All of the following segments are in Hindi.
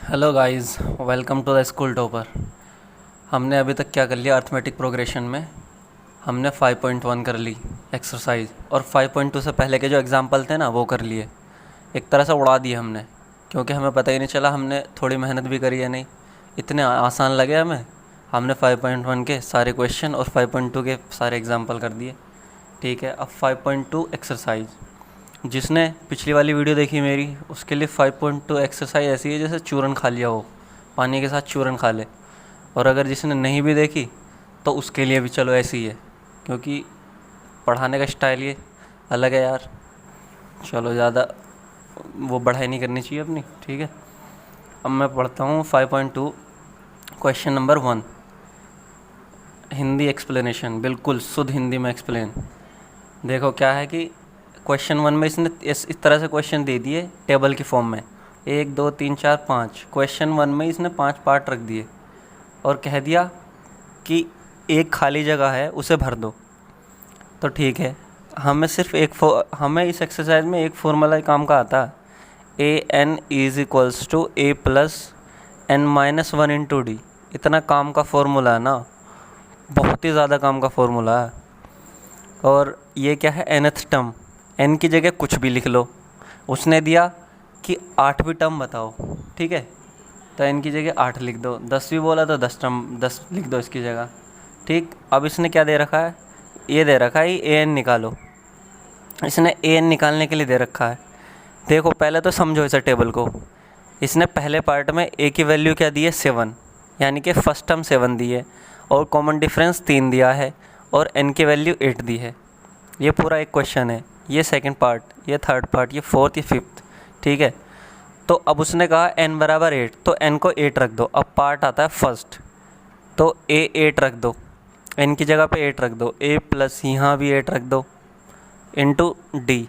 Hello guys, welcome to the school topper. हमने अभी तक क्या कर लिया अर्थमेटिक प्रोग्रेशन में। हमने 5.1 कर ली एक्सरसाइज, और 5.2 से पहले के जो एग्जाम्पल थे ना वो कर लिए। एक तरह से उड़ा दिए हमने, क्योंकि हमें पता ही नहीं चला, हमने थोड़ी मेहनत भी करी है नहीं, इतने आसान लगे हमें। हमने 5.1 के सारे क्वेश्चन और 5.2 के सारे एग्जाम्पल कर दिए। ठीक है, अब 5.2 एक्सरसाइज। जिसने पिछली वाली वीडियो देखी मेरी, उसके लिए 5.2 एक्सरसाइज ऐसी है जैसे चूरन खा लिया हो, पानी के साथ चूरन खा ले। और अगर जिसने नहीं भी देखी तो उसके लिए भी चलो ऐसी ही है, क्योंकि पढ़ाने का स्टाइल ये अलग है यार। चलो ज़्यादा वो बढ़ाई नहीं करनी चाहिए अपनी। ठीक है, अब मैं पढ़ता हूँ 5.2 क्वेश्चन नंबर 1। हिंदी एक्सप्लेनेशन, बिल्कुल शुद्ध हिंदी में एक्सप्लेन। देखो क्या है कि क्वेश्चन 1 में इसने इस तरह से क्वेश्चन दे दिए टेबल की फॉर्म में, 1 2 3 4 5। क्वेश्चन 1 में इसने 5 पार्ट रख दिए और कह दिया कि एक खाली जगह है उसे भर दो। तो ठीक है, हमें इस एक्सरसाइज में एक फॉर्मूला काम का आता है, AN is equals to A plus N-1 into D. इतना काम का फॉर्मूला है ना, बहुत ही ज़्यादा काम का फॉर्मूला है। और ये क्या है, nth टर्म, n की जगह कुछ भी लिख लो। उसने दिया कि 8वीं टर्म बताओ, ठीक है, तो n की जगह 8 लिख दो। 10 भी बोला तो 10 लिख दो इसकी जगह। ठीक, अब इसने क्या दे रखा है, ये दे रखा है an निकालो। इसने an निकालने के लिए दे रखा है। देखो पहले तो समझो इस टेबल को। इसने पहले पार्ट में a की वैल्यू क्या दी है, 7, यानी कि फर्स्ट टर्म 7 दी है, और कॉमन डिफरेंस 3 दिया है, और n की वैल्यू 8 दी है। ये पूरा एक क्वेश्चन है। ये सेकंड पार्ट, ये थर्ड पार्ट, ये फोर्थ, ये फिफ्थ। ठीक है, तो अब उसने कहा n बराबर 8, तो n को 8 रख दो। अब पार्ट आता है फर्स्ट, तो a 8 रख दो, n की जगह पे 8 रख दो, a प्लस यहाँ भी 8 रख दो इंटू डी।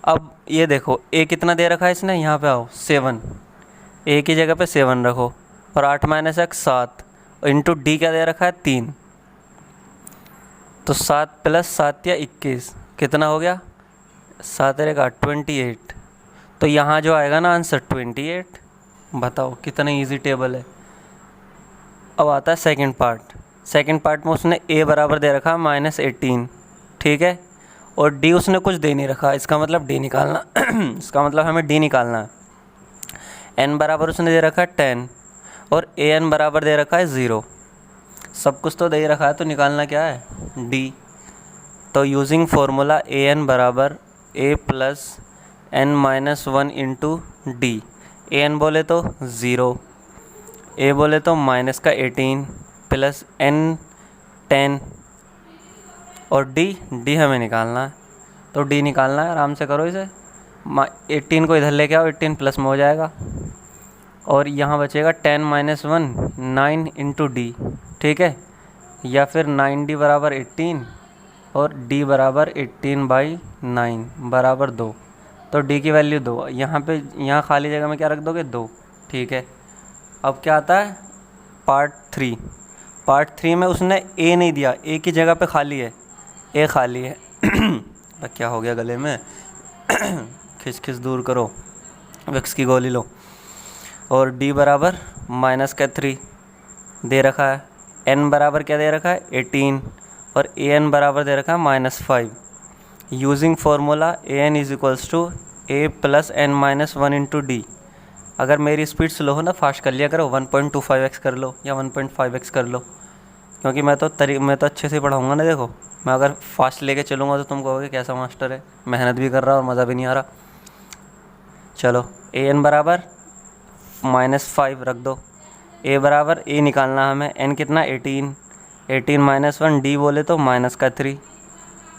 अब ये देखो a कितना दे रखा है इसने, यहाँ पे आओ 7, a की जगह पे 7 रखो, और 8 माइनस x 7, इंटू डी क्या दे रखा है 3। तो 7 प्लस 7 या 21 कितना हो गया, 7 रहेगा 28। तो यहाँ जो आएगा ना आंसर 28। बताओ कितना इजी टेबल है। अब आता है सेकंड पार्ट। सेकंड पार्ट में उसने a बराबर दे रखा -18, ठीक है, और d उसने कुछ दे नहीं रखा। इसका मतलब d निकालना इसका मतलब हमें d निकालना है। n बराबर उसने दे रखा है 10, और an बराबर दे रखा है 0। सब कुछ तो दे ही रखा है, तो निकालना क्या है, d। तो यूजिंग फार्मूला an बराबर a plus N-1 into D. an बोले तो 0, a बोले तो माइनस का 18 प्लस n 10, और d हमें निकालना है। तो d निकालना है, आराम से करो इसे। 18 को इधर लेके आओ, 18 प्लस में हो जाएगा, और यहाँ बचेगा 10-1 9 इंटू डी। ठीक है, या फिर 9d बराबर 18 और d बराबर 18/9 बराबर 2। तो d की वैल्यू 2। यहाँ खाली जगह में क्या रख दोगे, 2। ठीक है, अब क्या आता है पार्ट 3। पार्ट 3 में उसने a नहीं दिया, a की जगह पे खाली है, a खाली है क्या हो गया गले में खिच दूर करो, विक्स की गोली लो। और d बराबर -3 दे रखा है, n बराबर क्या दे रखा है 18, और an बराबर दे रखा है -5। Using formula an is equals to a plus N-1 into D. अगर मेरी स्पीड स्लो हो ना, फास्ट कर लिया करो, 1.25x कर लो या 1.5x कर लो, क्योंकि मैं तो अच्छे से पढ़ाऊँगा ना। देखो मैं अगर फास्ट लेके चलूँगा तो तुम कहोगे कैसा मास्टर है, मेहनत भी कर रहा और मज़ा भी नहीं आ रहा। चलो an बराबर -5 रख दो, a बराबर a निकालना हमें, n कितना 18 -1 d बोले तो -3,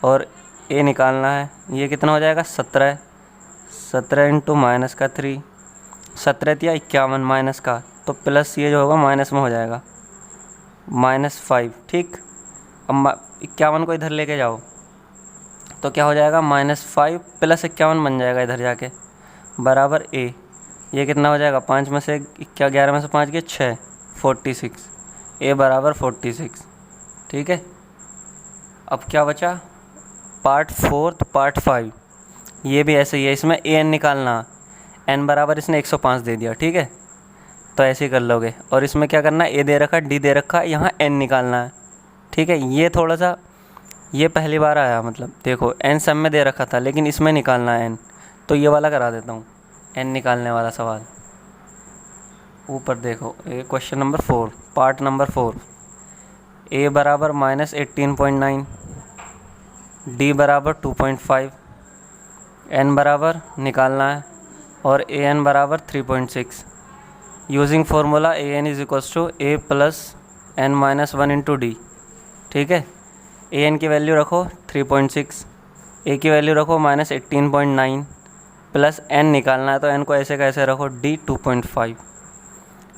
और a निकालना है, ये कितना हो जाएगा 17 इंटू -3, 17 या 51 माइनस का, तो प्लस ये जो होगा माइनस में हो जाएगा -5। ठीक, अब 51 को इधर लेके जाओ तो क्या हो जाएगा -5 प्लस 51 बन जाएगा इधर जाके, बराबर a। ये कितना हो जाएगा, 5 में से 11 में से 5 के 6, 46। a बराबर 46। ठीक है, अब क्या बचा पार्ट 4, पार्ट 5। ये भी ऐसे ही है, इसमें an निकालना, n बराबर इसने 105 दे दिया। ठीक है, तो ऐसे ही कर लोगे। और इसमें क्या करना है, ए दे रखा है, डी दे रखा है, यहाँ एन निकालना है। ठीक है, ये थोड़ा सा, ये पहली बार आया, मतलब देखो एन सब में दे रखा था लेकिन इसमें निकालना है एन, तो ये वाला करा देता हूँ, एन निकालने वाला सवाल। ऊपर देखो, ये क्वेश्चन नंबर 4, पार्ट नंबर 4। ए बराबर -18.9, डी बराबर 2.5, एन बराबर निकालना है और ए एन बराबर 3.6। Using formula A N is equals to A plus N minus 1 into D. ठीक है, ए एन की वैल्यू रखो 3.6, ए की वैल्यू रखो -18.9, प्लस एन निकालना है तो एन को ऐसे कैसे रखो, डी 2.5।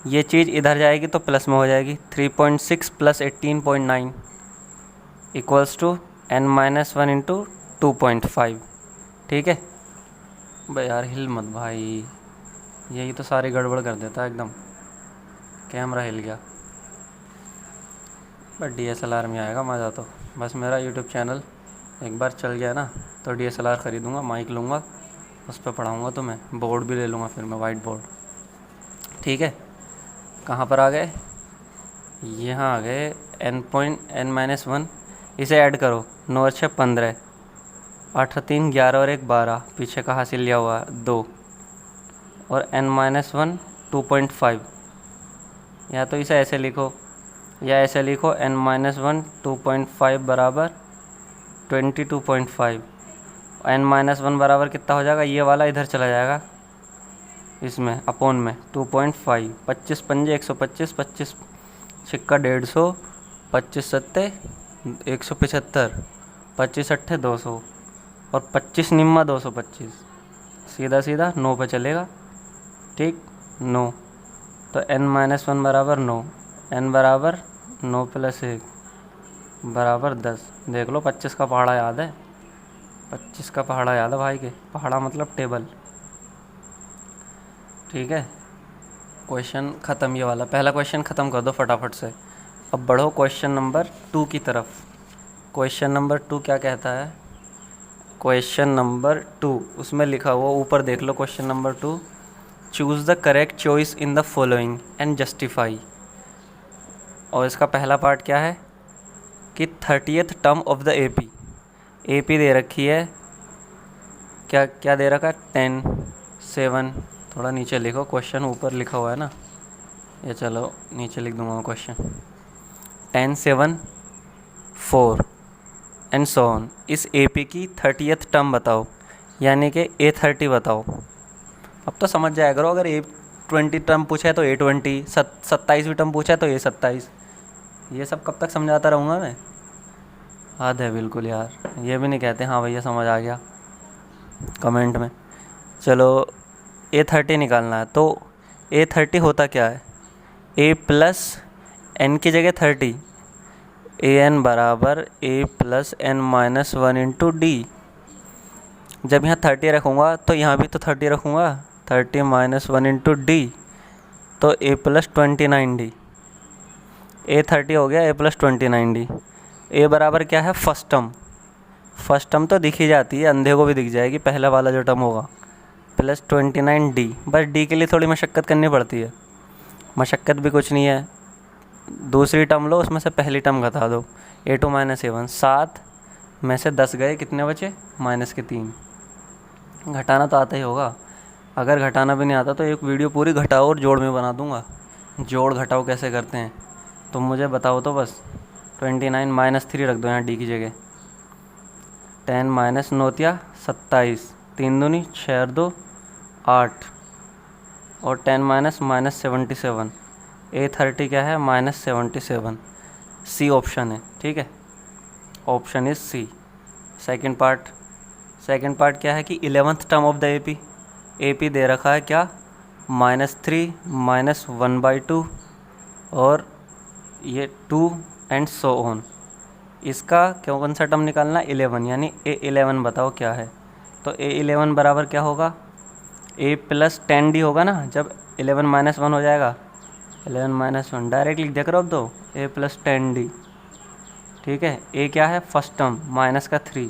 ये चीज़ इधर जाएगी तो प्लस में हो जाएगी, 3.6 plus 18.9 equals to N minus 1 into 2.5। ठीक है भाई, यार हिल मत भाई, यही तो सारी गड़बड़ कर देता है एकदम, कैमरा हिल गया। बट DSLR में आएगा मज़ा तो। बस मेरा यूट्यूब चैनल एक बार चल गया ना तो DSLR ख़रीदूँगा, माइक लूँगा, उस पर पढ़ाऊँगा तो मैं, बोर्ड भी ले लूँगा फिर मैं, वाइट बोर्ड। ठीक है, कहाँ पर आ गए, यहाँ आ गए n.n-1। इसे ऐड करो, 9 और 6 15, 8 और 3 11 और 1 12, पीछे का हासिल लिया हुआ 2, और n-1 2.5। या तो इसे ऐसे लिखो या ऐसे लिखो, n-1 2.5 बराबर 22.5। n-1 बराबर कितना हो जाएगा, ये वाला इधर चला जाएगा इसमें अपोन में 2.5, 25 पंजे 125, 25 छिक्का 150, 25 सत्ते 175, 25 अट्ठे 200 और 25 निम्मा 225, सीधा सीधा 9 पे चलेगा। ठीक, 9, तो n-1 बराबर 9, n बराबर 9 प्लस 1 बराबर 10। देख लो 25 का पहाड़ा याद है, 25 का पहाड़ा याद है भाई के, पहाड़ा मतलब टेबल। ठीक है, क्वेश्चन ख़त्म, ये वाला पहला क्वेश्चन ख़त्म कर दो फटाफट से। अब बढ़ो क्वेश्चन नंबर 2 की तरफ। क्वेश्चन नंबर 2 क्या कहता है, क्वेश्चन नंबर 2 उसमें लिखा हुआ ऊपर देख लो, question number 2, choose the correct choice in the following and justify. और इसका पहला पार्ट क्या है कि 30th term of the AP दे रखी है, क्या क्या दे रखा है, 10 7, थोड़ा नीचे लिखो, क्वेश्चन ऊपर लिखा हुआ है ना, ये चलो नीचे लिख दूंगा क्वेश्चन, 10 7 4 एंड सो ऑन। इस AP की 30th टर्म बताओ, यानी कि A30 बताओ। अब तो समझ जाया करो, अगर A20 टर्म पूछा है तो A20, 27वीं टर्म पूछा है तो A27। ये सब कब तक समझाता रहूँगा मैं, हद है बिल्कुल यार। ये भी नहीं कहते हाँ भैया समझ आ गया कमेंट में। चलो A30 निकालना है, तो A30 होता क्या है, A प्लस एन की जगह 30, AN बराबर A plus N minus 1 into D. जब यहाँ 30 रखूँगा तो यहाँ भी तो 30 रखूँगा, 30 माइनस 1 इंटू डी, तो A प्लस 29D। A30 हो गया A प्लस 29D। A बराबर क्या है, फर्स्ट टर्म तो दिख ही जाती है, अंधे को भी दिख जाएगी, पहला वाला जो टर्म होगा, प्लस 29D। बस D के लिए थोड़ी मशक्क़त करनी पड़ती है, मशक्क़त भी कुछ नहीं है। दूसरी टर्म लो, उसमें से पहली टर्म घटा दो, A2 माइनस A1, 7 में से 10 गए, कितने बचे, माइनस के 3। घटाना तो आता ही होगा, अगर घटाना भी नहीं आता तो एक वीडियो पूरी घटाओ और जोड़ में बना दूंगा, जोड़ घटाओ कैसे करते हैं, तुम मुझे बताओ तो बस। 29 माइनस 3 रख दो यहाँ D की जगह, 10 माइनस 9 27, 3 दूनी 6 2 8, और 10 माइनस 77। A30 क्या है, -77। C ऑप्शन है। ठीक है, option is C। Second part क्या है कि 11th term of the AP दे रखा है क्या, -3 माइनस 1/2 और ये 2 एंड सो ऑन। इसका कौन सा टर्म निकालना, 11, यानी A11 बताओ क्या है। तो A11 बराबर क्या होगा, A प्लस 10D होगा ना, जब 11 माइनस 1 हो जाएगा, 11 माइनस 1 डायरेक्ट लिख दिया करो अब तो, A प्लस 10D। ठीक है, A क्या है, फर्स्ट टर्म माइनस का 3,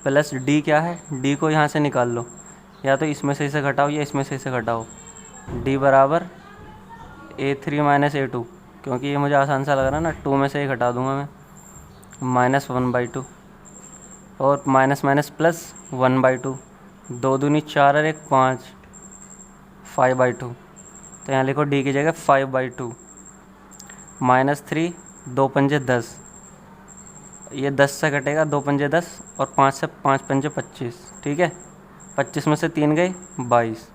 प्लस D क्या है, D को यहाँ से निकाल लो, या तो इसमें से इसे घटाओ या इसमें से इसे घटाओ, D बराबर A3 माइनस A2, क्योंकि ये मुझे आसान सा लग रहा है ना, 2 में से 1 हटा दूंगा मैं, -1/2 और माइनस माइनस प्लस 1/2, 2 दूनी 4 और 1 5, 5/2। तो यहाँ लिखो D की जगह 5/2, -3, 2 पंजे 10, ये 10 से कटेगा, 2 पंजे 10 और 5 से 5 पंजे 25, ठीक है। 25 में से 3 गई 22,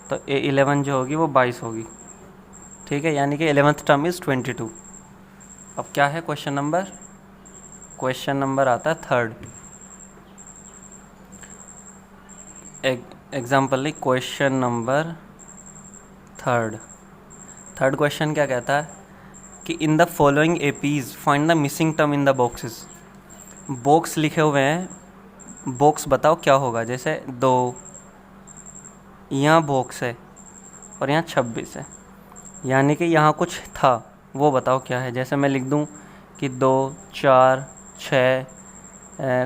तो A11 जो होगी वो 22 होगी, ठीक है। यानी कि 11th टर्म इज़ 22। अब क्या है क्वेश्चन नंबर आता है थर्ड। एग्जाम्पल ली क्वेश्चन नंबर थर्ड क्वेश्चन क्या कहता है कि इन the following APs find the missing term in the boxes. Box लिखे हुए हैं, बॉक्स बताओ क्या होगा। जैसे 2, यहाँ बॉक्स है और यहाँ 26 है, यानी कि यहाँ कुछ था, वो बताओ क्या है। जैसे मैं लिख दूँ कि 2, 4, 6,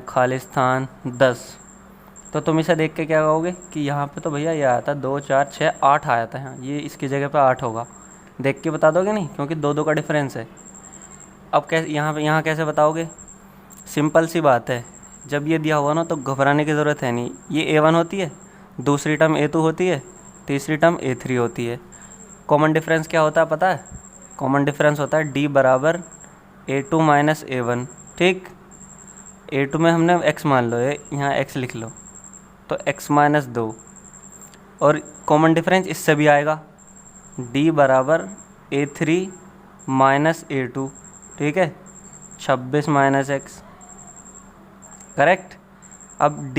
खालिस्तान 10, तो तुम इसे देख के क्या कहोगे कि यहाँ पे तो भैया ये आया था 2, 4, 6, 8 आया था, यहाँ ये इसकी जगह पे 8 होगा। देख के बता दोगे नहीं, क्योंकि 2 का डिफरेंस है। अब कैसे यहाँ कैसे बताओगे? सिंपल सी बात है, जब ये दिया हुआ ना तो घबराने की ज़रूरत है नहीं। ये A1 होती है, दूसरी टर्म A2 होती है, तीसरी टर्म A3 होती है। कॉमन डिफरेंस क्या होता है पता है? कॉमन डिफरेंस होता है D बराबर A2 माइनस A1, ठीक। A2 में हमने x मान लो, यहाँ x लिख लो, तो x माइनस 2, और कॉमन डिफरेंस इससे भी आएगा, D बराबर A3 माइनस A2, ठीक है, 26 माइनस x, करेक्ट। अब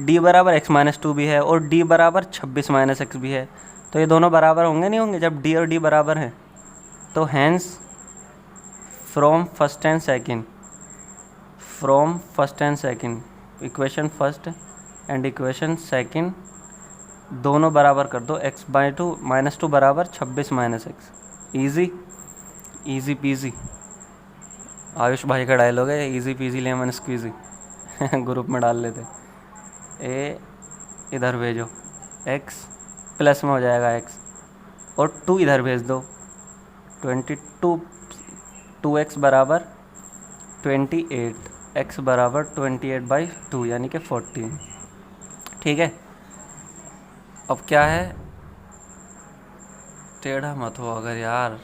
D बराबर x माइनस 2 भी है और D बराबर 26 माइनस x भी है, तो ये दोनों बराबर होंगे नहीं होंगे जब D और D बराबर हैं। तो hence from first and second equation first and equation second दोनों बराबर कर दो, x/2 -2 बराबर 26 minus x। Easy peasy, Ayush भाई का डायलॉग है, easy peasy lemon squeezy. Group में डाल लेते, ए इधर भेजो, x प्लस में हो जाएगा x, और 2 इधर भेज दो, 22, 2x बराबर 28, x बराबर 28/2 यानी कि 14, ठीक है। अब क्या है, टेढ़ा मत हो अगर यार,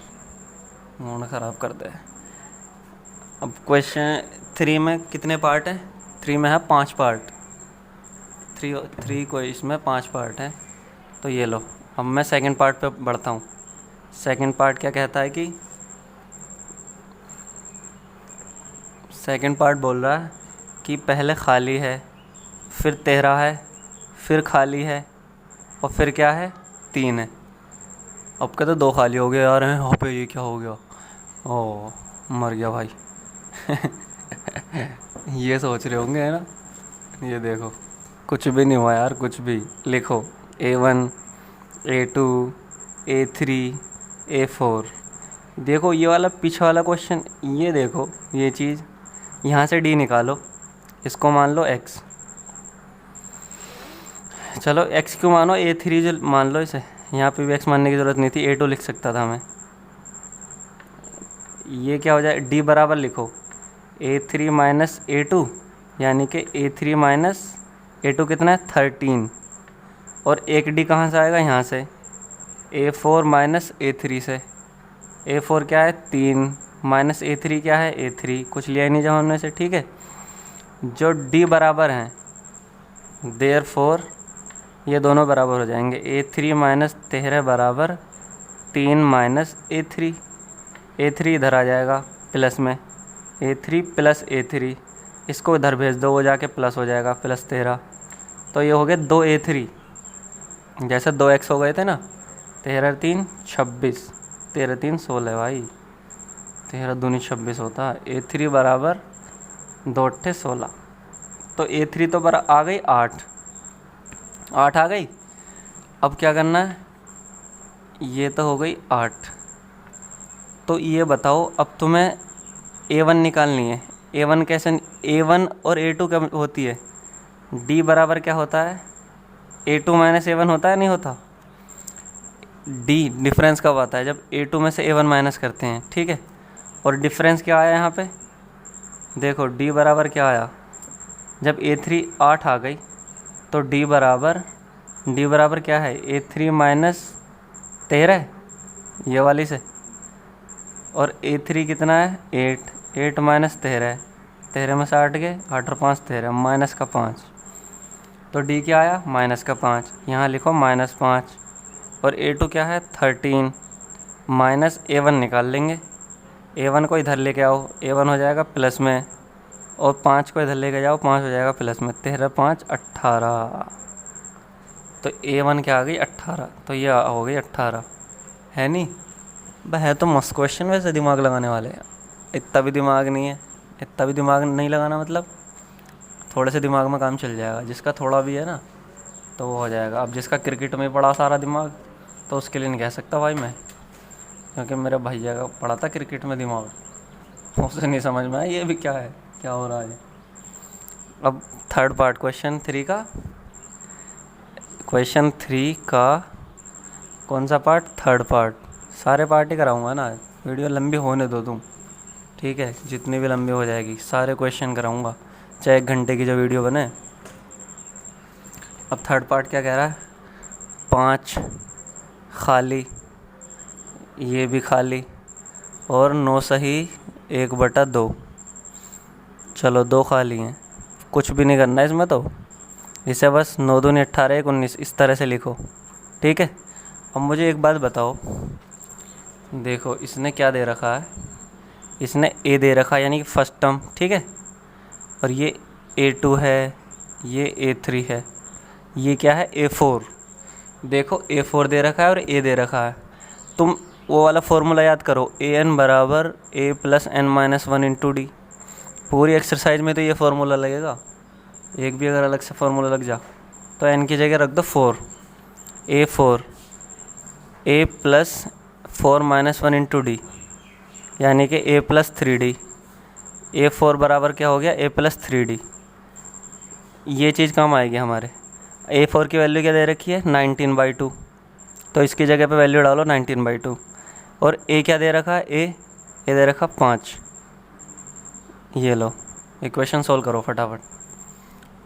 मूड ख़राब कर दे। अब क्वेश्चन 3 में कितने पार्ट हैं? 3 में है 5 पार्ट, 3 को इसमें 5 पार्ट है। तो ये लो, अब मैं सेकंड पार्ट पे बढ़ता हूँ। सेकंड पार्ट क्या कहता है कि सेकंड पार्ट बोल रहा है कि पहले खाली है, फिर 13 है, फिर खाली है, और फिर क्या है 3 है। अब कहते 2 खाली हो गए यार, हैं यहाँ पे, ये क्या हो गया? ओह मर गया भाई। ये सोच रहे होंगे है ना, ये देखो कुछ भी नहीं हुआ यार, कुछ भी। लिखो A1, A2, A3, A4। देखो ये वाला पीछे वाला क्वेश्चन, ये देखो ये चीज़, यहाँ से D निकालो, इसको मान लो x। चलो x क्यों मानो, A3 जो मान लो इसे, यहाँ पे भी x मानने की ज़रूरत नहीं थी, A2 लिख सकता था मैं। ये क्या हो जाए, D बराबर लिखो A3 माइनस A2, यानी कि A3 माइनस A2 कितना है 13, और एक D कहाँ से आएगा, यहाँ से A4 माइनस A3 से। A4 क्या है 3, माइनस A3 क्या है A3, कुछ लिया ही नहीं जहाँ उनमें से, ठीक है। जो D बराबर हैं, देयरफॉर ये दोनों बराबर हो जाएंगे, A3 माइनस 13 बराबर 3 माइनस A3। A3 इधर आ जाएगा प्लस में, A3 प्लस A3, इसको इधर भेज दो, वो जाके प्लस हो जाएगा, प्लस 13। तो ये हो गए 2 A3, जैसे 2x हो गए थे ना, 13 3 26, 13 3 16 भाई, 13 दूनी 26 होता है। A3 बराबर 2 8 16, तो A3 तो बरा आ गई 8 आ गई। अब क्या करना है, ये तो हो गई 8। तो ये बताओ, अब तुम्हें A1 निकालनी है। A1 कैसे, A1 और A2 क्या होती है, D बराबर क्या होता है, A2 माइनस A1 होता है नहीं होता। डी डिफरेंस कब आता है? जब A2 में से A1 माइनस करते हैं, ठीक है। और डिफरेंस क्या आया यहाँ पे? देखो डी बराबर क्या आया? जब A3 8 आ गई तो डी बराबर क्या है? A3 माइनस 13 ये वाली से, और A3 कितना है? 8 माइनस 13 में से 8 गए, 8 और 5 13, माइनस का 5। तो डी क्या आया? माइनस का 5। यहाँ लिखो -5। और A2 क्या है? 13 माइनस A1 निकाल लेंगे। A1 को इधर लेके आओ, A1 हो जाएगा प्लस में, और 5 को इधर लेके जाओ, 5 हो जाएगा प्लस में। 13 5 18। तो A1 क्या आ गई? 18। तो ये हो गई 18, है नहीं? है तो मस्त क्वेश्चन, वैसे दिमाग लगाने वाले हैं। इतना भी दिमाग नहीं है, इतना भी दिमाग नहीं लगाना, मतलब थोड़े से दिमाग में काम चल जाएगा। जिसका थोड़ा भी है ना तो वो हो जाएगा। अब जिसका क्रिकेट में पड़ा सारा दिमाग, तो उसके लिए नहीं कह सकता भाई मैं, क्योंकि मेरे भैया का पड़ा था क्रिकेट में दिमाग, उसे नहीं समझ में आया ये भी क्या है, क्या हो रहा है। अब थर्ड पार्ट क्वेश्चन 3 का कौन सा पार्ट? Third part. सारे पार्ट ही कराऊंगा ना, वीडियो लंबी होने दो तुम, ठीक है। जितनी भी लंबी हो जाएगी सारे क्वेश्चन कराऊंगा, चाहे 1 घंटे की जो वीडियो बने। अब थर्ड पार्ट क्या कह रहा है? 5 खाली, ये भी खाली, और 9 सही 1/2। चलो 2 खाली हैं, कुछ भी नहीं करना है इसमें, तो इसे बस 9 दूनी 18 1 19 इस तरह से लिखो, ठीक है। अब मुझे एक बात बताओ, देखो इसने क्या दे रखा है? इसने A दे रखा है, यानी कि फर्स्ट टर्म, ठीक है। और ये A2 है, ये A3 है, ये क्या है? A4। देखो A4 दे रखा है और A दे रखा है। तुम वो वाला फॉर्मूला याद करो, AN बराबर A plus n-1 into D. पूरी एक्सरसाइज में तो ये फार्मूला लगेगा, एक भी अगर अलग से फार्मूला लग जा तो n की जगह रख दो 4। A4 A plus 4-1 into D, यानी कि A प्लस 3D। A4 बराबर क्या हो गया? A plus 3D। ये चीज़ काम आएगी हमारे। A4 की वैल्यू क्या दे रखी है? 19/2, तो इसकी जगह पे वैल्यू डालो 19/2। और A क्या दे रखा है? A दे रखा 5। ये लो इक्वेशन सोल्व करो फटाफट।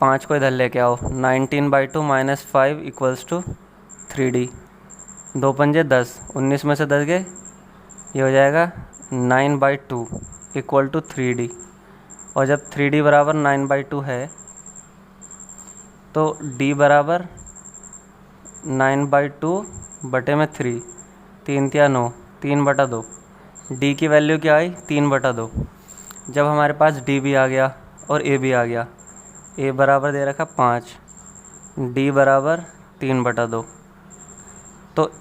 5 को इधर लेके आओ, 19/2 माइनस 5 इक्वल्स टू 3D। 2 पंजे 10, 19 में से 10 गए, ये हो जाएगा 9/2 इक्वल टू 3D। और जब 3D बराबर 9/2 है तो D बराबर 9/2 बटे में 3, 3 तिया 9, 3/2। D की वैल्यू क्या आई? 3/2। जब हमारे पास D भी आ गया और A भी आ गया, A बराबर दे रखा 5, D बराबर 3/2। तो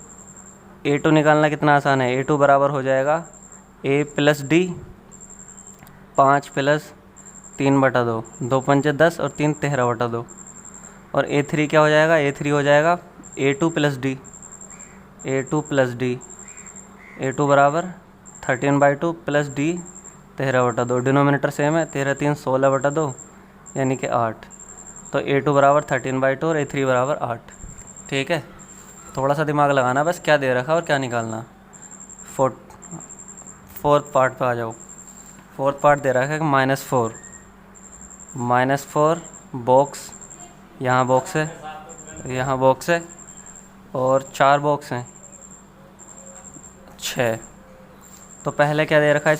A2 निकालना कितना आसान है? A2 बराबर हो जाएगा A प्लस D, 5 प्लस 3/2, 2 पंचे 10 और 3 13/2। और A3 क्या हो जाएगा? A3 हो जाएगा A2 plus D, A2 plus D। A2 बराबर 13/2 प्लस D 13/2। डिनोमिनेटर सेम है, 13 3 16/2 यानी कि 8। तो A2 बराबर 13/2 और A3 बराबर 8, ठीक है। थोड़ा सा दिमाग लगाना बस, क्या दे रखा और क्या निकालना। फोर्थ पार्ट पे आ जाओ। फोर्थ पार्ट दे रखा है -4, -4 बॉक्स, यहाँ बॉक्स है, यहाँ बॉक्स है, और 4 बॉक्स हैं, 6। तो पहले क्या दे रखा है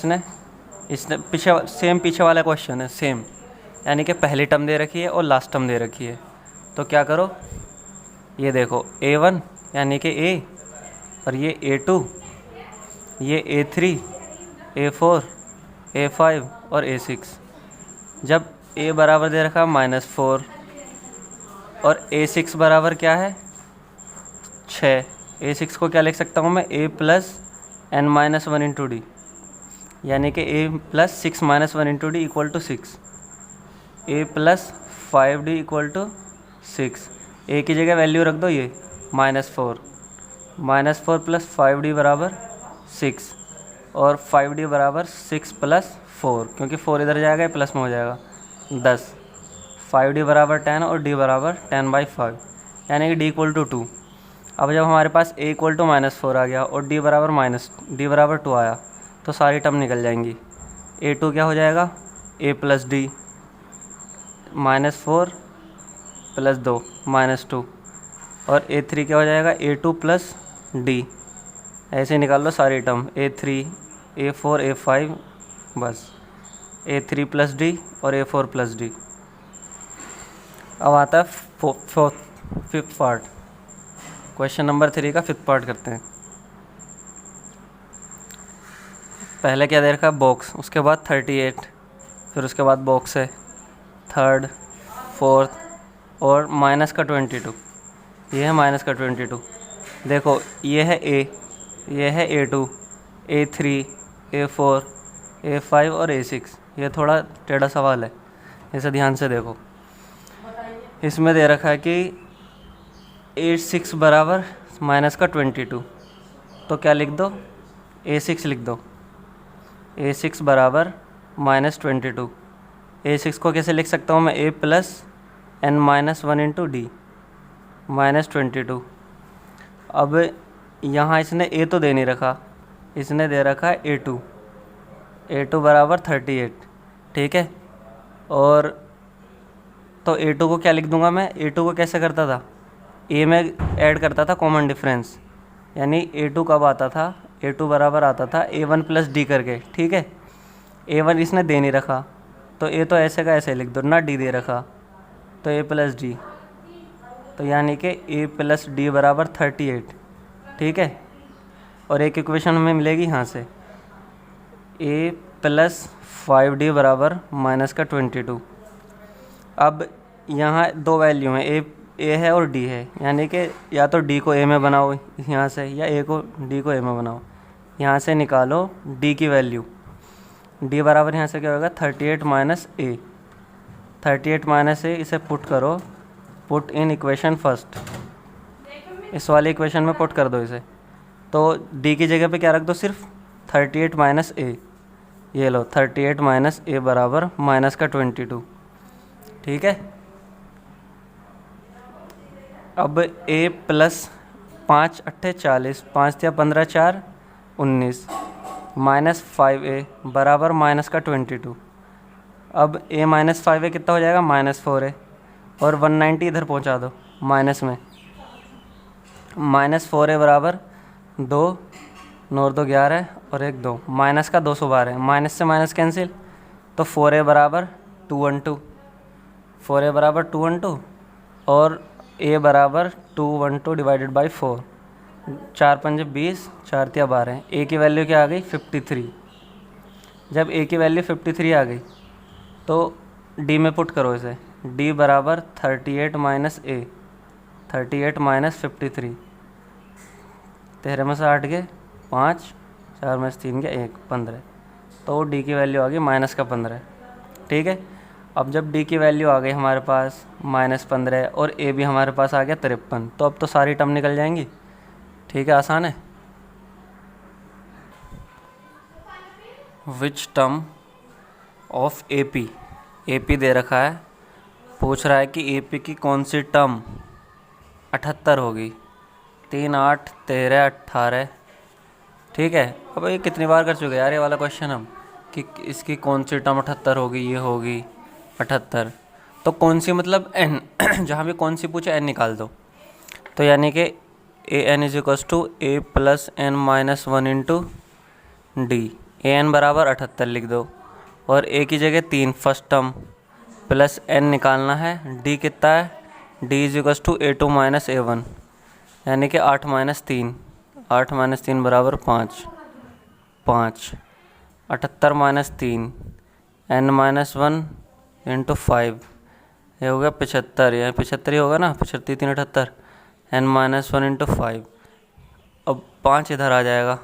इसने पीछे वाला क्वेश्चन है सेम, यानी कि पहली टर्म दे रखी है और लास्ट टर्म दे रखी है। तो क्या करो, ये देखो A1 यानी कि A, और ये A2, ये A3, A4, A5 और A6। जब A बराबर दे रखा है -4 और A6 बराबर क्या है? 6। A6 को क्या लिख सकता हूँ मैं? A plus n-1 into D, यानी कि A plus 6-1 into D equal to 6। A plus 5D equal to 6। A की जगह वैल्यू रख दो ये -4, -4 प्लस 5D बराबर 6, और 5D बराबर 6 प्लस 4, क्योंकि 4 इधर जाएगा प्लस में हो जाएगा 10। 5D बराबर 10 और D बराबर 10/5, यानी कि D इक्वल टू 2। अब जब हमारे पास a इक्वल टू -4 आ गया और d बराबर 2 आया तो सारी टर्म निकल जाएंगी। a2 क्या हो जाएगा, a प्लस डी, -4 प्लस 2 -2, और a3 क्या हो जाएगा, a2 प्लस डी। ऐसे निकाल लो सारी टर्म, a3 a4 a5, बस a3 प्लस डी और a4 प्लस डी। अब आता है फिफ्थ पार्ट, क्वेश्चन नंबर 3 का फिफ्थ पार्ट करते हैं। पहले क्या दे रखा है, बॉक्स, उसके बाद 38, फिर उसके बाद बॉक्स है थर्ड, फोर्थ और माइनस का 22। ये है माइनस का 22। देखो ये है a, ये है a2, a3, a4, a5 और a6। ये थोड़ा टेढ़ा सवाल है, इसे ध्यान से देखो। इसमें दे रखा है कि a6 बराबर माइनस का 22, तो क्या लिख दो, a6 लिख दो। a6 बराबर -22। a6 को कैसे लिख सकता हूँ मैं, a plus n-1 into D, -22। अब यहाँ इसने a तो दे नहीं रखा, इसने दे रखा है a2 बराबर 38, ठीक है। और तो a2 को क्या लिख दूंगा मैं, a2 को कैसे करता था, a में ऐड करता था कॉमन डिफरेंस, यानी a2 कब आता था, a2 बराबर आता था a1 प्लस डी करके, ठीक है। a1 इसने दे नहीं रखा तो a तो ऐसे का ऐसे लिख दो, ना d दे रखा तो a प्लस डी, तो यानी कि a प्लस डी बराबर 38, ठीक है। और एक इक्वेशन हमें मिलेगी यहाँ से, a प्लस 5d बराबर माइनस का 22। अब यहाँ दो वैल्यू हैं, a है और d है, यानी कि या तो d को a में बनाओ यहाँ से, या a को d को a में बनाओ। यहाँ से निकालो d की वैल्यू, d बराबर यहाँ से क्या होगा, 38 माइनस a, 38 माइनस a, इसे पुट करो, पुट इन इक्वेशन फर्स्ट, इस वाली इक्वेशन में पुट कर दो इसे। तो d की जगह पे क्या रख दो, सिर्फ 38 माइनस a, ये लो 38 माइनस a बराबर माइनस का 22, ठीक है। अब a प्लस 5 अट्ठे 40, 5 या 15 4 19, माइनस 5a बराबर माइनस का 22। अब a माइनस 5a कितना हो जाएगा, -4a, और 190 इधर पहुंचा दो माइनस में, -4a बराबर 2, 9 2 11 और 1 2, माइनस का 212, माइनस से माइनस कैंसिल, तो 4a बराबर 212, 4a बराबर 212 और a बराबर 212 डिवाइडेड बाई 4, 4 पंजे 20, 4 तिया 12, a की वैल्यू क्या आ गई, 53। जब a की वैल्यू 53 आ गई तो d में पुट करो इसे, d बराबर 38 माइनस a, 38 माइनस 53, 13 में से 8 गए 5, 4 में से 3 गए 1, 15, तो d की वैल्यू आ गई माइनस का 15, ठीक है। अब जब d की वैल्यू आ गई हमारे पास -15 और a भी हमारे पास आ गया 53, तो अब तो सारी टर्म निकल जाएंगी, ठीक है, आसान है। विच टर्म ऑफ AP दे रखा है, पूछ रहा है कि AP की कौन सी टर्म 78 होगी, 3 8 13 18, ठीक है। अब ये कितनी बार कर चुके यार ये वाला क्वेश्चन हम, कि इसकी कौन सी टर्म 78 होगी, ये होगी 78, तो कौन सी मतलब n, जहाँ भी कौन सी पूछे n निकाल दो। तो यानी कि an is equals to a plus n-1 into D, an बराबर 78 लिख दो, और a की जगह 3 फर्स्ट टर्म प्लस n निकालना है, d कितना है, d is equals to a2 minus a1, यानी कि 8 माइनस 3, 8 माइनस 3 बराबर 5, 78 माइनस 3, n-1 इंटू 5, ये हो गया 75, यहाँ 75 ही होगा ना, 75 3 78, n-1 इंटू 5। अब 5 इधर आ जाएगा,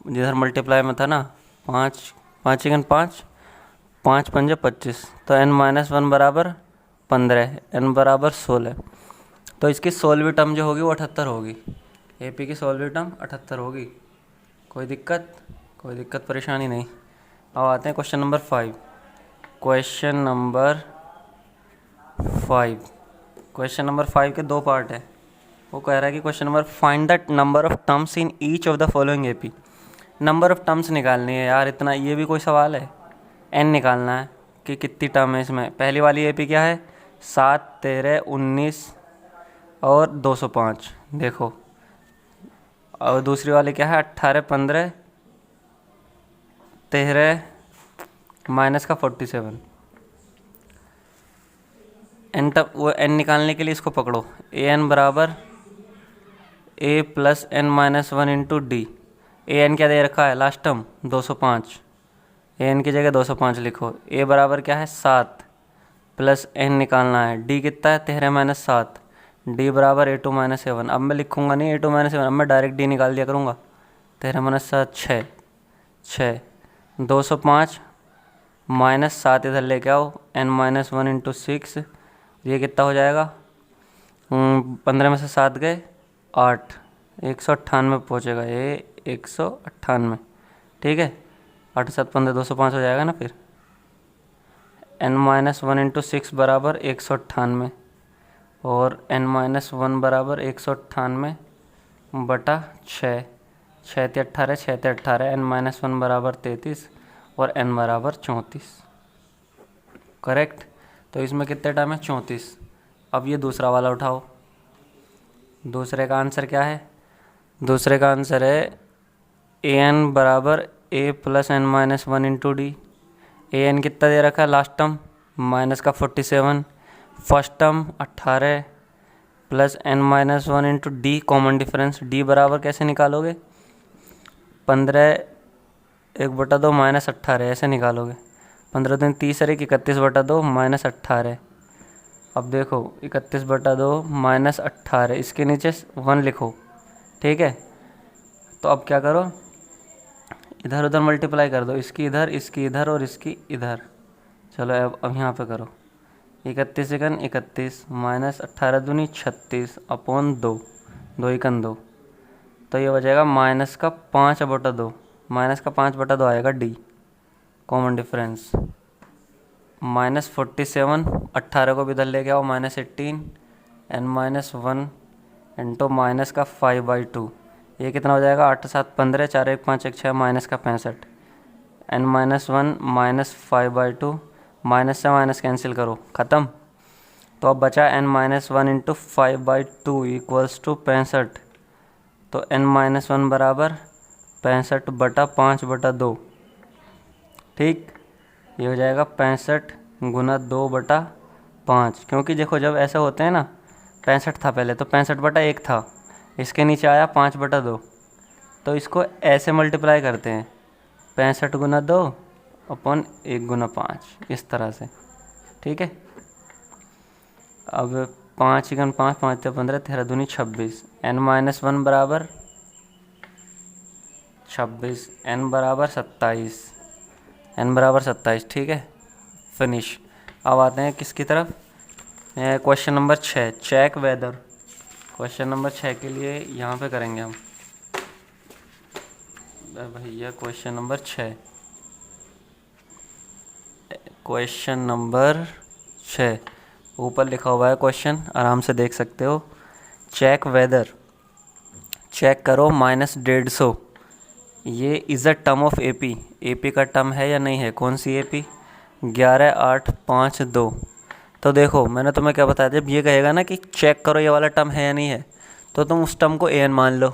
जिधर मल्टीप्लाई में था ना, 5 5 5 5 पंजे 25, तो n-1 बराबर 15, n बराबर 16, तो इसकी 16वीं टर्म जो होगी वो 78 होगी, AP की 16वीं टर्म 78 होगी। कोई दिक्कत परेशानी नहीं। अब आते हैं क्वेश्चन नंबर 5। क्वेश्चन नंबर 5 के 2 पार्ट है। वो कह रहा है कि question number find the number of terms in each of the following AP. Number of terms निकालनी है यार, इतना ये भी कोई सवाल है। एन निकालना है कि कितनी टर्म है इसमें। पहली वाली एपी क्या है, 7, 13, 19 और 205। देखो, और दूसरी वाली क्या है, 18, 15, 13 माइनस का 47। एन तब वो एन निकालने के लिए इसको पकड़ो, ए एन बराबर a plus N minus 1 into d. A n क्या दे रखा है, लास्ट टर्म 205, ए एन की जगह 205 लिखो। ए बराबर क्या है, 7 प्लस एन निकालना है, डी कितना है, 13 माइनस 7, डी बराबर ए टू माइनस 7। अब मैं लिखूँगा नहीं ए टू माइनस 7, अब मैं डायरेक्ट डी निकाल दिया करूँगा। 13 माइनस 7 6, 205 माइनस 7 इधर लेके आओ, एन माइनस 1 इंटू 6, ये कितना हो जाएगा, 15 में से 7 गए 8, 198 पहुँचेगा ये, 198। ठीक है, 8 7 15 205 हो जाएगा ना। फिर एन माइनस 1 इंटू 6 बराबर 198 और एन माइनस 1 बराबर 198 बटा 6, 6 × 18, 6 × 18, एन माइनस 1 बराबर 33 और एन बराबर 34। करेक्ट। तो इसमें कितने टर्म है, 34। अब ये दूसरा वाला उठाओ। दूसरे का आंसर क्या है, दूसरे का आंसर है ए एन बराबर a plus N minus 1 into d. A n कितना दे रखा है, लास्ट टर्म माइनस का 47, first term 18 plus N minus 1 into d, common difference. D बराबर कैसे निकालोगे, 15 1/2 माइनस 18 ऐसे निकालोगे। 15 दिन 30 है, 31/2 माइनस 18। अब देखो 31/2 माइनस 18, इसके नीचे 1 लिखो। ठीक है, तो अब क्या करो, इधर उधर मल्टीप्लाई कर दो, इसकी इधर, इसकी इधर और इसकी इधर। चलो अब यहाँ पे करो, 31 एकन 31 माइनस 18 दूनी 36 अपॉन 2, 2 एकन 2, तो ये हो जाएगा माइनस का 5/2, माइनस का 5/2 आएगा डी, कॉमन डिफरेंस। माइनस 47, 18 को भी इधर ले आओ, minus 18 N minus 1 into minus का 5/2, ये कितना हो जाएगा, 8 7 15, 4 1 5 1 6 माइनस का 65, एन माइनस 1 माइनस 5/2, माइनस से माइनस कैंसिल करो, ख़त्म। तो अब बचा N minus 1 into 5/2 equals to 65। तो एन माइनस 1 बराबर 65 बटा 5/2। ठीक, ये हो जाएगा 65 गुना 2/5, क्योंकि देखो जब ऐसे होते हैं ना, 65 था पहले तो 65/1 था, इसके नीचे आया 5/2, तो इसको ऐसे मल्टीप्लाई करते हैं, 65 गुना 2 अपॉन 1 गुना 5, इस तरह से। ठीक है, अब 5 एकन 5, 5 × 15, 13 दूनी 26, एन माइनस 1 बराबर 26, एन बराबर 27, एन बराबर 27। ठीक है, फिनिश। अब आते हैं किसकी तरफ, question number 6, check whether. Question number 6 के लिए यहाँ पे करेंगे हम भैया, क्वेश्चन नंबर 6, क्वेश्चन नंबर 6 ऊपर लिखा हुआ है क्वेश्चन, आराम से देख सकते हो। चेक वेदर, चेक करो -150, ये is a term of AP. AP का टर्म है या नहीं है, कौन सी एपी, 11 8 5 2। तो देखो मैंने तुम्हें क्या बताया, जब ये कहेगा ना कि चेक करो ये वाला टर्म है या नहीं है, तो तुम उस टर्म को एन मान लो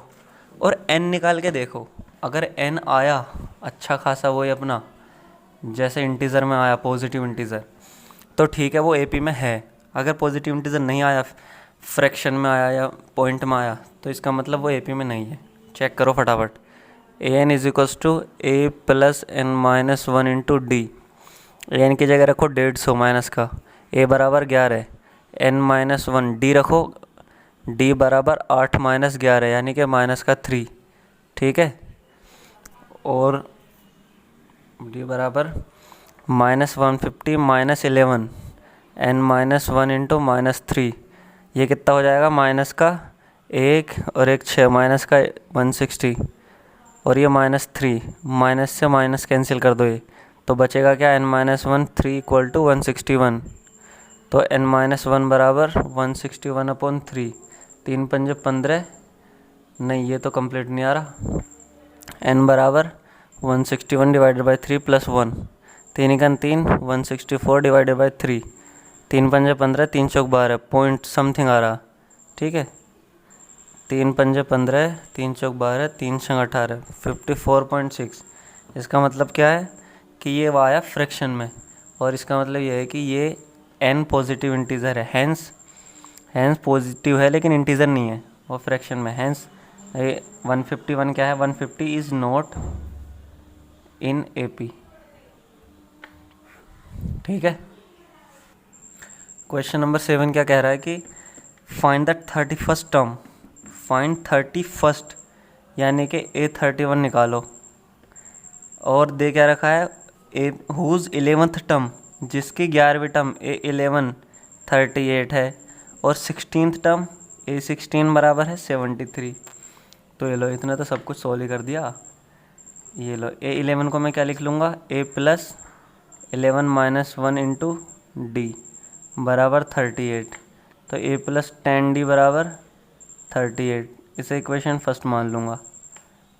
और एन निकाल के देखो। अगर एन आया अच्छा खासा, वही अपना जैसे इंटीज़र में आया, पॉजिटिव इंटीज़र, तो ठीक है वो एपी में है। अगर पॉजिटिव इंटीज़र नहीं आया, फ्रैक्शन में आया या पॉइंट में आया, तो इसका मतलब वो एपी में नहीं है। चेक करो फटाफट। A N is equals to A plus N minus 1 into d. A n की जगह रखो 150 माइनस का, ए बराबर 11, एन माइनस 1, डी रखो, डी बराबर 8 माइनस 11 यानी कि माइनस का 3। ठीक है, और डी बराबर -150 minus 11, N minus 1 into minus 3, ये कितना हो जाएगा, माइनस का 1 और 1 6, माइनस का 160 और ये -3, माइनस से माइनस कैंसिल कर दो ये, तो बचेगा क्या, n माइनस 1 3 इक्वल टू 161। तो n माइनस 1 बराबर 161/3, 3 पंजे 15, नहीं ये तो कंप्लीट नहीं आ रहा। n बराबर 161 divided by 3 plus 1, 3 एकन 3, 164 divided by 3, 3 पंजे 15, 3 चौक 12, पॉइंट समथिंग आ रहा। ठीक है, 3 पंजे 15, 3 चौक 12, 3 छंग 18, 54.6। इसका मतलब क्या है कि ये आया फ्रैक्शन में, और इसका मतलब ये है कि ये n पॉजिटिव इंटीजर है, हैंस पॉजिटिव है लेकिन इंटीजर नहीं है, वो फ्रैक्शन में। हैंस 151 क्या है, 150 इज़ नॉट इन AP। ठीक है, क्वेश्चन नंबर 7 क्या कह रहा है कि find the 31st term, find 31st यानी कि A31 निकालो, और दे क्या रखा है हुज 11th टर्म, जिसकी 11वीं टर्म A11 38 है, और 16th टर्म A16 बराबर है 73। तो ये लो, इतना तो सब कुछ सोल्व ही कर दिया। ये लो, A11 को मैं क्या लिख लूँगा, A plus 11 minus 1 into D बराबर 38, तो A प्लस 10D बराबर 38, इसे इक्वेशन फर्स्ट मान लूँगा।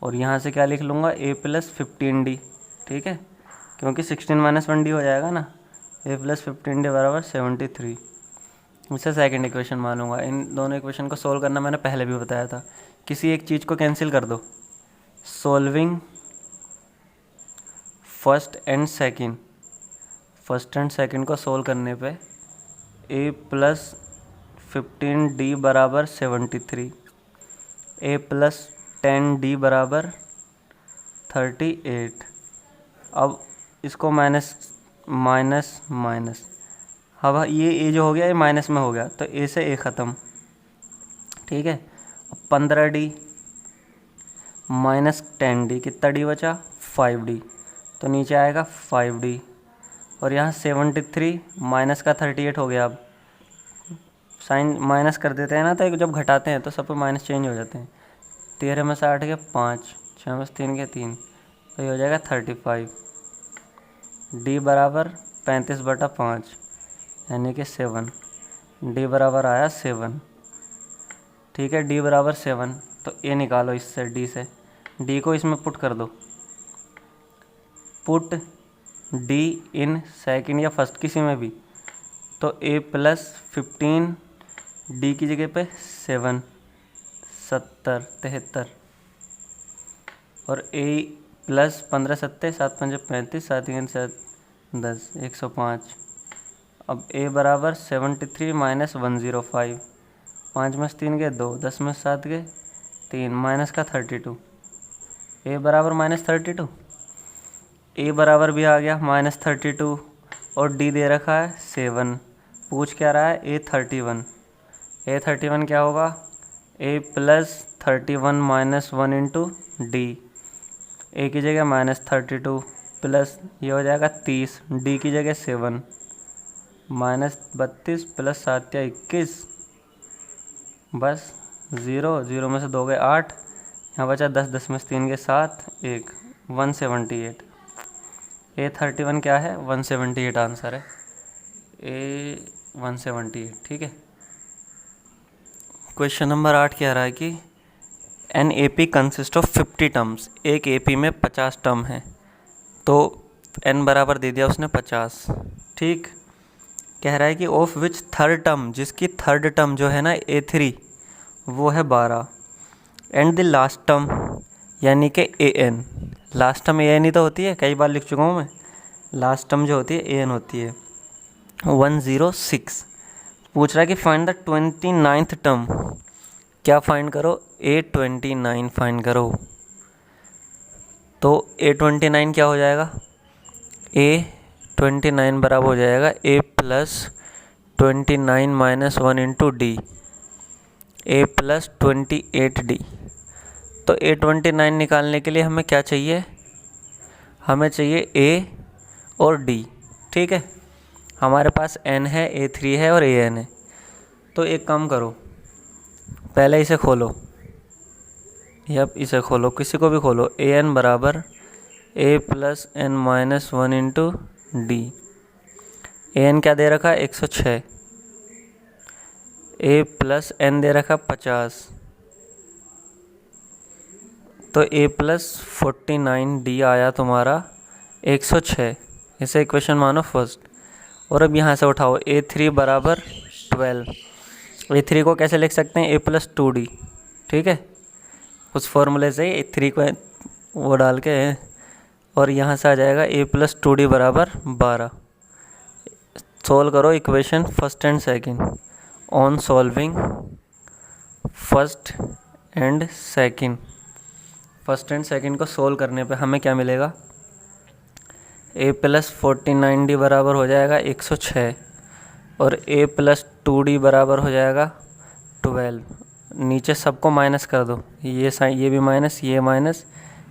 और यहाँ से क्या लिख लूँगा, A प्लस 15D। ठीक है, क्योंकि 16 माइनस 1D हो जाएगा ना, A प्लस 15D बराबर 73, इसे सेकंड इक्वेशन मानूंगा। इन दोनों इक्वेशन को सोल्व करना मैंने पहले भी बताया था। किसी एक चीज़ को कैंसिल कर दो, सोल्विंग फर्स्ट एंड सेकंड को सोल्व करने पे A प्लस 15D बराबर 73, A प्लस 10D बराबर 38। अब इसको माइनस माइनस माइनस, अब ये जो हो गया ये माइनस में हो गया, तो A से A ख़त्म। ठीक है, अब 15D माइनस 10D, कितना D बचा, 5D, तो नीचे आएगा 5D। और यहाँ 73 माइनस का 38 हो गया। अब साइन माइनस कर देते हैं ना, तो जब घटाते हैं तो सब पे माइनस चेंज हो जाते हैं। 13 में से 8 के 5, 6 में से 3 के 3, तो ये हो जाएगा 35। D बराबर 35/5 यानी कि 7, D बराबर आया 7। ठीक है, D बराबर 7, तो A निकालो इससे, D से, D को इसमें पुट कर दो, पुट D इन सेकंड या फर्स्ट किसी में भी, तो A प्लस 15 D की जगह पे 7, 70 73, और A प्लस 15 7 7 5 35 7 7 10 105। अब A बराबर 73 माइनस 105, 5 में से 3 गए 2, 10 में से 7 गए 3, माइनस का 32, A बराबर माइनस 32, A बराबर भी आ गया माइनस 32, और D दे रखा है 7। पूछ क्या रहा है, A31, A31 क्या होगा, A plus 31 minus 1 into D, A की जगह माइनस 32 प्लस ये हो जाएगा 30, D की जगह 7, माइनस 32 प्लस 7 या 21, बस 0 में से 2 गए 8, यहाँ बचा 10, 10 में से 3 गए 7, 1, 178। A31 क्या है, 178 आंसर है, A 178। ठीक है, क्वेश्चन नंबर 8 कह रहा है कि an AP consist of 50 terms, एक AP में 50 टर्म है, तो n बराबर दे दिया उसने 50। ठीक, कह रहा है कि ऑफ विच थर्ड टर्म, जिसकी थर्ड टर्म जो है ना A3 वो है 12, एंड द लास्ट टर्म यानी कि AN, लास्ट टर्म AN ही तो होती है, कई बार लिख चुका हूँ मैं, लास्ट टर्म जो होती है AN होती है 106। पूछ रहा है कि फाइंड द 29th टर्म, क्या फाइंड करो, A29 फाइंड करो। तो A29 क्या हो जाएगा, A29 बराबर हो जाएगा A plus 29 minus 1 into D, A plus 28D। तो A29 निकालने के लिए हमें क्या चाहिए, हमें चाहिए A और D। ठीक है, हमारे पास N है, A3 है और AN है। तो एक काम करो, पहले इसे खोलो, यप इसे खोलो, किसी को भी खोलो, AN बराबर A plus N minus 1 into D। AN क्या दे रखा है, 106, ए प्लस एन दे रखा 50, तो ए प्लस 49 डी आया तुम्हारा 106। इसे इक्वेशन मानो फर्स्ट। और अब यहाँ से उठाओ A3 बराबर 12। A3 को कैसे लिख सकते हैं? A प्लस 2D, ठीक है, उस फॉर्मूले से A3 को वो डाल के, और यहाँ से आ जाएगा A प्लस 2D बराबर 12। सोल्व करो equation first and second. On solving first and second, first and second को सोल्व करने पे हमें क्या मिलेगा? A प्लस 49D बराबर हो जाएगा 106 और A प्लस 2D बराबर हो जाएगा 12। नीचे सबको माइनस कर दो, ये साइन, ये भी माइनस, ये माइनस,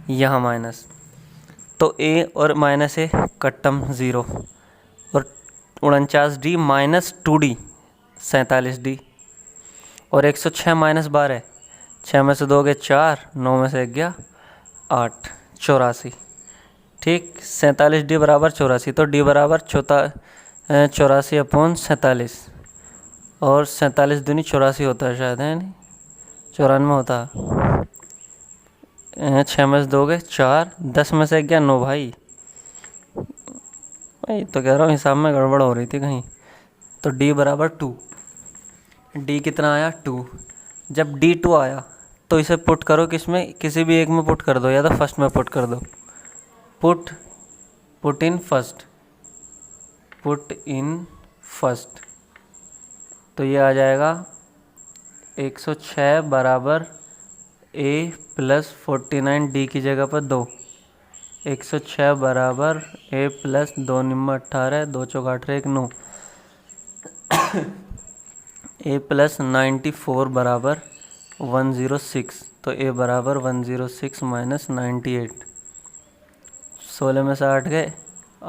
यहाँ माइनस, तो A और माइनस A कट्टम 0 और 49D माइनस 2D 47D और 106 माइनस 12, 6 में से 2 गए 4, 9 में से 1 गया 8, 84। ठीक, 47D बराबर 84, तो D बराबर 84 अपॉन 47, और 47 दूनी 84 होता है शायद, है नहीं 94 होता है। 6 में से 2 गए 4, 10 में से 1 गया 9 भाई तो कह रहा हूँ हिसाब में गड़बड़ हो रही थी कहीं। तो D बराबर 2, D कितना आया 2। जब D2 आया तो इसे पुट करो किसमें? किसी भी एक में पुट कर दो, या तो फर्स्ट में पुट कर दो। पुट इन फर्स्ट, तो ये आ जाएगा 106 बराबर A प्लस 49D की जगह पर 2, 106 बराबर A प्लस 2 निम्न 18, 2 चौक 18, 1 9, A प्लस 94 बराबर 106, तो A बराबर 106 माइनस 98। 16 में से 8 गए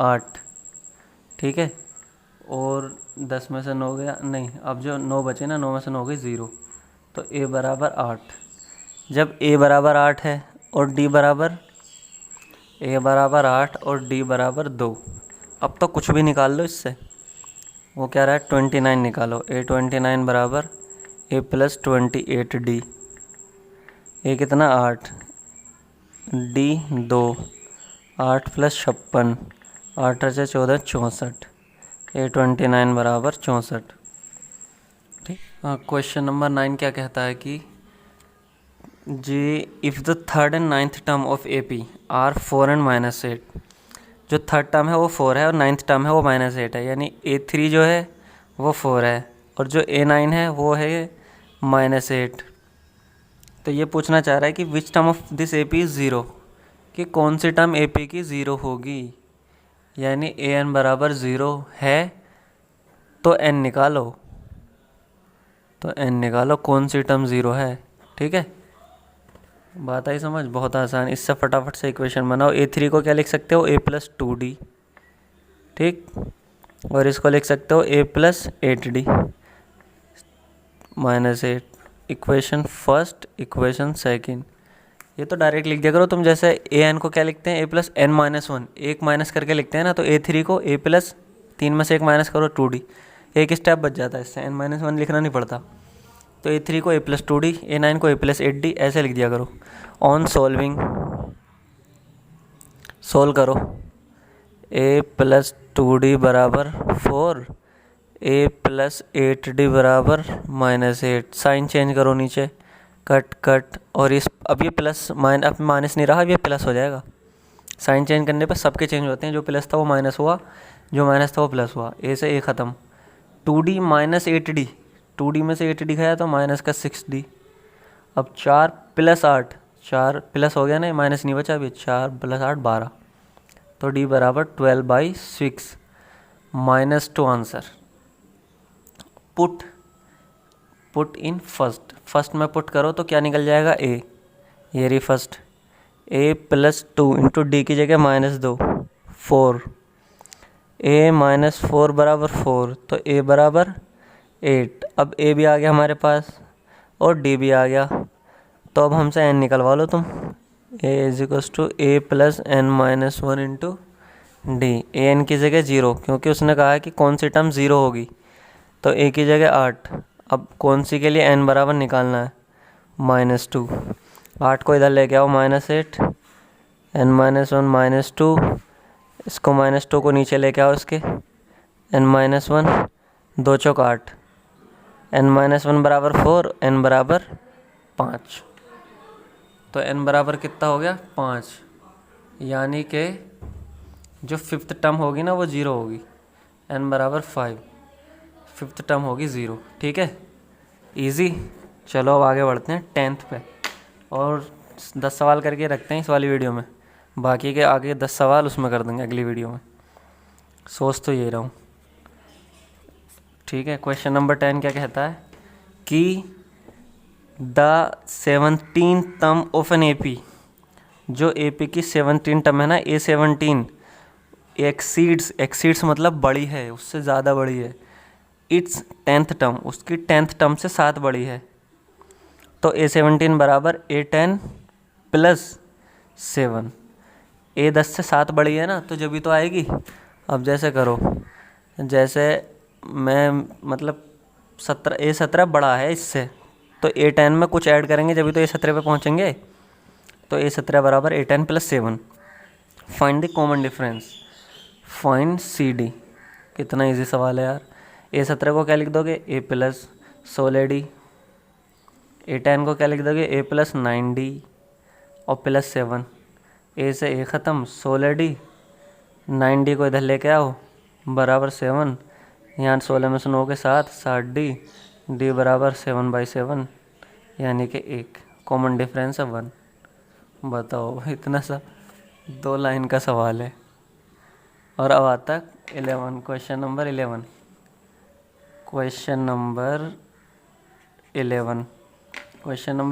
8, ठीक है, और 10 में से 9 गया नहीं, अब जो 9 बचे ना, 9 में से 9 गई 0, तो A बराबर 8। जब A बराबर 8 है और D बराबर, A बराबर 8 और D बराबर 2, अब तो कुछ भी निकाल लो इससे। वो क्या रहा है? 29 निकालो। A 29 बराबर A प्लस 28D, A कितना 8, D 2, 8 प्लस 56, 8 से 14 64, A 29 बराबर 64। ठीक, क्वेश्चन नंबर 9 क्या कहता है कि जी if the third and ninth term of AP are 4 and -8, जो थर्ड टर्म है वो 4 है और नाइन्थ टर्म है वो -8 है, यानी A3 जो है वो 4 है और जो A9 है वो है -8। तो ये पूछना चाह रहा है कि which term of this AP is 0, कि कौन सी टर्म AP की 0 होगी, यानी AN बराबर 0 है तो N निकालो, तो N निकालो कौन सी टर्म 0 है। ठीक है, बात आई समझ? बहुत आसान। इससे फटाफट से इक्वेशन बनाओ। A3 को क्या लिख सकते हो? A प्लस 2D, ठीक, और इसको लिख सकते हो A plus 8D minus 8। Equation first, equation second, ये तो डायरेक्ट लिख दिया करो तुम। जैसे AN को क्या लिखते हैं? A प्लस N माइनस 1, एक माइनस करके लिखते हैं ना, तो A3 को A प्लस 3 में से एक माइनस करो 2D, एक स्टेप बच जाता है, इससे N माइनस 1 लिखना नहीं पड़ता। तो A3 को A प्लस 2D, A9 को A प्लस 8D, ऐसे लिख दिया करो। ऑन सॉल्विंग, सोल्व करो, A प्लस 2D बराबर 4, A प्लस 8D बराबर -8। साइन चेंज करो नीचे, कट कट, और इस अब ये प्लस अब माइनस नहीं रहा, अब ये प्लस हो जाएगा। साइन चेंज करने पर सबके चेंज होते हैं, जो प्लस था वो माइनस हुआ, जो माइनस था वो प्लस हुआ। A से A ख़त्म। 2D माइनस 8D, 2D में से 8D गया तो माइनस का 6D। अब 4 प्लस 8, 4 प्लस हो गया ना, माइनस नहीं बचा अभी, 4 प्लस 8 12, तो D बराबर 12/6 -2 आंसर। पुट इन फर्स्ट में पुट करो तो क्या निकल जाएगा? A, ये रही first, A plus 2 into D की जगह -2 4, A माइनस 4 बराबर 4, तो A बराबर 8। अब A भी आ गया हमारे पास और D भी आ गया, तो अब हमसे N निकलवा लो तुम। A is equals to A plus N minus 1 into D। AN की जगह 0, क्योंकि उसने कहा है कि कौन सी टर्म 0 होगी, तो A की जगह 8, अब कौन सी के लिए n बराबर निकालना है, -2। 8 को इधर लेके आओ, -8, n-1 -2, इसको -2 को नीचे लेके आओ इसके, n-1, 2 चौक 8, n-1 बराबर 4, n बराबर 5। तो n बराबर कितना हो गया, 5, यानी कि जो फिफ्थ टर्म होगी ना वो 0 होगी, n बराबर 5, फिफ्थ टर्म होगी 0। ठीक है, इजी। चलो अब आगे बढ़ते हैं 10th पे, और 10 सवाल करके रखते हैं इस वाली वीडियो में, बाकी के आगे 10 सवाल उसमें कर देंगे अगली वीडियो में। सोच तो ये रहा हूँ। ठीक है, क्वेश्चन नंबर 10 क्या कहता है कि the 17 term of an AP, जो AP की 17 टर्म है ना, A17 एक्सीड्स मतलब बड़ी है, उससे ज़्यादा बड़ी है, इट्स 10th टर्म, उसकी 10th टर्म से 7 बड़ी है। तो A17 बराबर A10 + 7। A 10 से 7 बड़ी है ना, तो जब भी तो आएगी। अब जैसे करो, जैसे मैं मतलब A17 बड़ा है इससे, तो A10 में कुछ ऐड करेंगे जब भी तो A17 पे पहुँचेंगे। तो A17 बराबर A10 + 7। Find the common difference, find CD। कितना इजी सवाल है यार। A17 को क्या लिख दोगे, A + 16D। A10 को क्या लिख दोगे, A + 9D और +7। A से A ख़त्म, 16D, 9D को इधर लेके आओ, बराबर 7। यहाँ 16 में से 9 के 7, 60D, D बराबर 7/7, यानी कि 1। कॉमन डिफरेंस है 1। बताओ, इतना सा 2 लाइन का सवाल है। और अब आता 11, क्वेश्चन नंबर 11। क्वेश्चन नंबर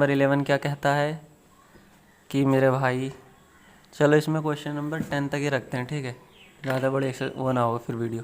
11 क्या कहता है कि मेरे भाई, चलो इसमें क्वेश्चन नंबर 10 तक ही रखते हैं। ठीक है, ज़्यादा बड़ी वो ना हो फिर वीडियो।